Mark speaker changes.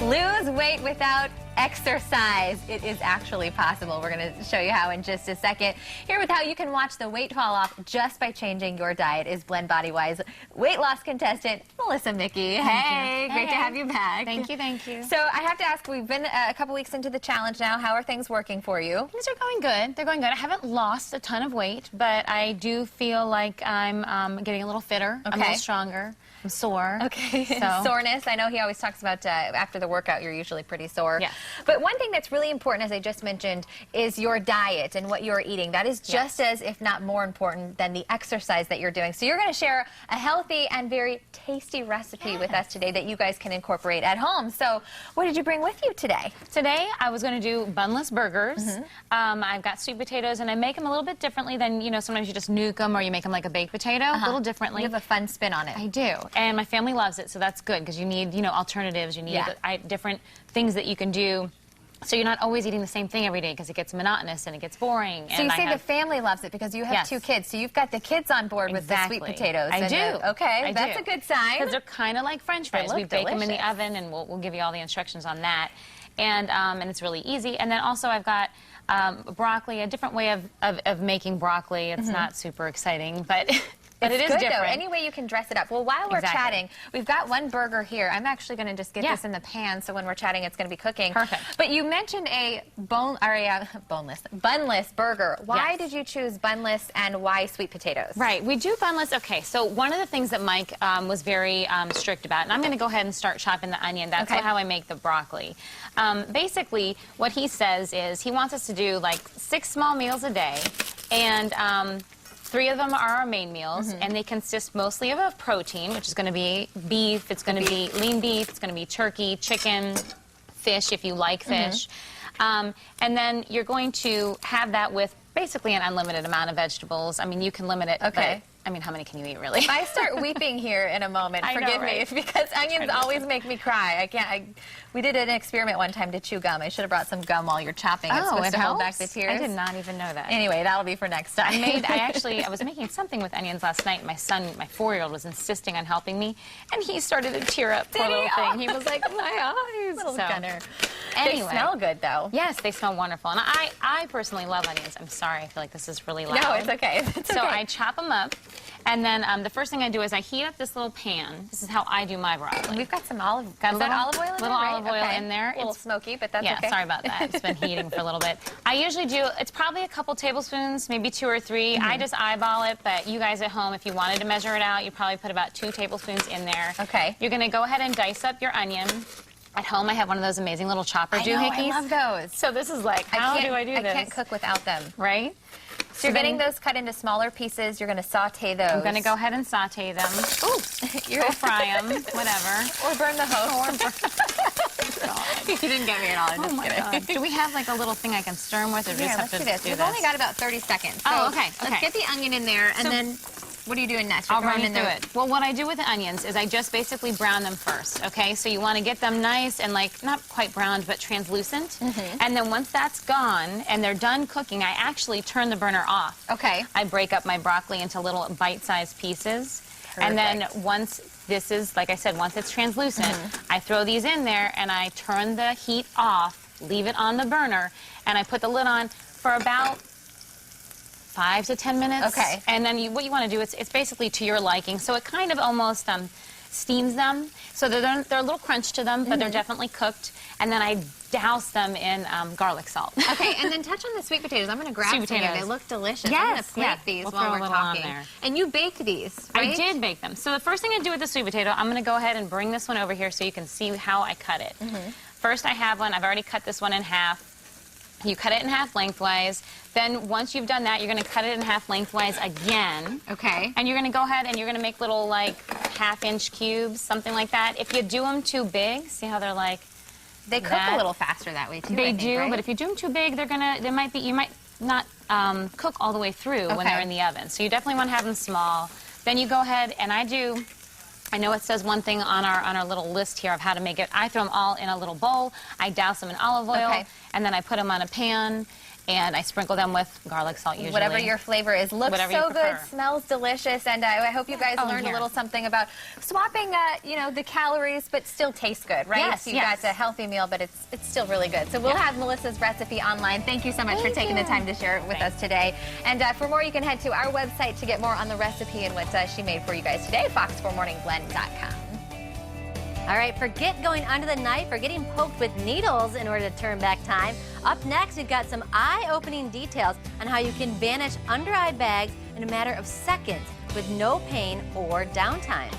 Speaker 1: Lose weight without exercise. It is actually possible. We're going to show you how in just a second. Here with how you can watch the weight fall off just by changing your diet is Blend Bodywise weight loss contestant Melissa Mickey. Hey, great to have you back.
Speaker 2: Thank you, thank you.
Speaker 1: So I have to ask, we've been a couple weeks into the challenge now. How are things working for you?
Speaker 2: Things are going good. They're going good. I haven't lost a ton of weight, but I do feel like I'm getting a little fitter.
Speaker 1: Okay.
Speaker 2: I'm a little stronger. I'm sore.
Speaker 1: Okay.
Speaker 2: So.
Speaker 1: Soreness. I know he always talks about after the workout, you're usually pretty sore.
Speaker 2: Yeah.
Speaker 1: But one thing that's really important, as I just mentioned, is your diet and what you're eating. That is just as, if not more important, than the exercise that you're doing. So you're going to share a healthy and very tasty recipe with us today that you guys can incorporate at home. So what did you bring with you today?
Speaker 2: Today, I was going to do bunless burgers. I've got sweet potatoes, and I make them a little bit differently than, you know, sometimes you just nuke them or you make them like a baked potato, a little differently.
Speaker 1: You have a fun spin on it.
Speaker 2: I do. And my family loves it, so that's good because you need, you know, alternatives. You need different things that you can do. So you're not always eating the same thing every day because it gets monotonous and it gets boring.
Speaker 1: So you say the family loves it because you have two kids. So you've got the kids on board with the sweet potatoes.
Speaker 2: I do.
Speaker 1: Okay, that's a good sign.
Speaker 2: Because they're kind of like French fries. We bake them in the oven, and we'll give you all the instructions on that. And it's really easy. And then also I've got broccoli, a different way of making broccoli. It's not super exciting, but... But it is
Speaker 1: good,
Speaker 2: different.
Speaker 1: Though. Any way you can dress it up. Well, while we're chatting, we've got one burger here. I'm actually going to just get this in the pan, so when we're chatting, it's going to be cooking.
Speaker 2: Perfect.
Speaker 1: But you mentioned a bunless burger. Why did you choose bunless, and why sweet potatoes?
Speaker 2: Right. We do bunless. Okay, so one of the things that Mike was very strict about, and I'm going to go ahead and start chopping the onion. That's how I make the broccoli. Basically, what he says is he wants us to do like 6 small meals a day, and 3 of them are our main meals, and they consist mostly of a protein, which is going to be beef, it's going to be lean beef, it's going to be turkey, chicken, fish if you like fish. And then you're going to have that with basically an unlimited amount of vegetables. I mean, you can limit it. But, I mean, how many can you eat, really?
Speaker 1: If I start weeping here in a moment, forgive me, because onions always make me cry. I can't. We did an experiment one time to chew gum. I should have brought some gum while you're chopping. It's supposed to hold back the tears.
Speaker 2: I did not even know that.
Speaker 1: Anyway, that'll be for next time.
Speaker 2: I was making something with onions last night. My son, my 4-year-old, was insisting on helping me, and he started to tear up. Poor little thing. He was like, my eyes.
Speaker 1: Little gunner.
Speaker 2: Anyway,
Speaker 1: they smell good, though.
Speaker 2: Yes, they smell wonderful. And I personally love onions. I'm sorry, I feel like this is really loud.
Speaker 1: No, it's okay.
Speaker 2: So I chop them up, and then the first thing I do is I heat up this little pan. This is how I do my broccoli.
Speaker 1: We've got some olive oil in there,
Speaker 2: little olive oil in there.
Speaker 1: A little smoky, but that's okay.
Speaker 2: Yeah, sorry about that. It's been heating for a little bit. I usually do, it's probably a couple tablespoons, maybe 2 or 3. I just eyeball it, but you guys at home, if you wanted to measure it out, you probably put about 2 tablespoons in there.
Speaker 1: Okay.
Speaker 2: You're going to go ahead and dice up your onion. At home, I have one of those amazing little chopper doohickeys.
Speaker 1: I love those.
Speaker 2: So this is like, how do I do this?
Speaker 1: I can't cook without them.
Speaker 2: Right?
Speaker 1: So you're getting those cut into smaller pieces. You're going to saute those.
Speaker 2: I'm going to go ahead and saute them. Ooh, or fry them, whatever.
Speaker 1: Or burn the host. You didn't get me at all. I'm just kidding.
Speaker 2: God. Do we have like a little thing I can stir them with, or do we just have to do this?
Speaker 1: We've only got about 30 seconds. So let's get the onion in there, and then what are you doing next?
Speaker 2: I'll run you through it. Well, what I do with the onions is I just basically brown them first, okay? So you want to get them nice and like, not quite browned, but translucent. And then once that's gone and they're done cooking, I actually turn the burner off.
Speaker 1: Okay.
Speaker 2: I break up my broccoli into little bite-sized pieces. And then once this is, like I said, once it's translucent, I throw these in there and I turn the heat off, leave it on the burner, and I put the lid on for about 5 to 10 minutes.
Speaker 1: Okay.
Speaker 2: And then what you want to do, it's basically to your liking. So it kind of almost steams them. So they're a little crunch to them, but they're definitely cooked. And then I douse them in garlic salt.
Speaker 1: Okay, and then touch on the sweet potatoes. I'm going to grab some here. They look delicious.
Speaker 2: Yes,
Speaker 1: I'm going to plate these while we're talking. And you baked these, right?
Speaker 2: I did bake them. So the first thing I do with the sweet potato, I'm going to go ahead and bring this one over here so you can see how I cut it. First I have one. I've already cut this one in half. You cut it in half lengthwise. Then once you've done that, you're going to cut it in half lengthwise again.
Speaker 1: Okay.
Speaker 2: And you're going to go ahead and you're going to make little like 1/2-inch cubes, something like that. If you do them too big, see how they're like
Speaker 1: they cook a little faster that way too.
Speaker 2: They do, but if you do them too big, you might not cook all the way through when they're in the oven. So you definitely want to have them small. Then you go ahead and I know it says one thing on our little list here of how to make it. I throw them all in a little bowl. I douse them in olive oil, and then I put them on a pan. and I sprinkle them with garlic salt usually.
Speaker 1: Whatever your flavor is. Looks
Speaker 2: Whatever
Speaker 1: so
Speaker 2: you
Speaker 1: good,
Speaker 2: prefer.
Speaker 1: smells delicious, and I hope you guys learned a little something about swapping, you know, the calories, but still tastes good, right?
Speaker 2: Yes,
Speaker 1: so you got a healthy meal, but it's still really good. So we'll have Melissa's recipe online. Thank you so much for taking the time to share it with us today. And for more, you can head to our website to get more on the recipe and what she made for you guys today, fox4morningblend.com.
Speaker 3: All right, forget going under the knife or getting poked with needles in order to turn back time. Up next, we've got some eye-opening details on how you can vanish under-eye bags in a matter of seconds with no pain or downtime.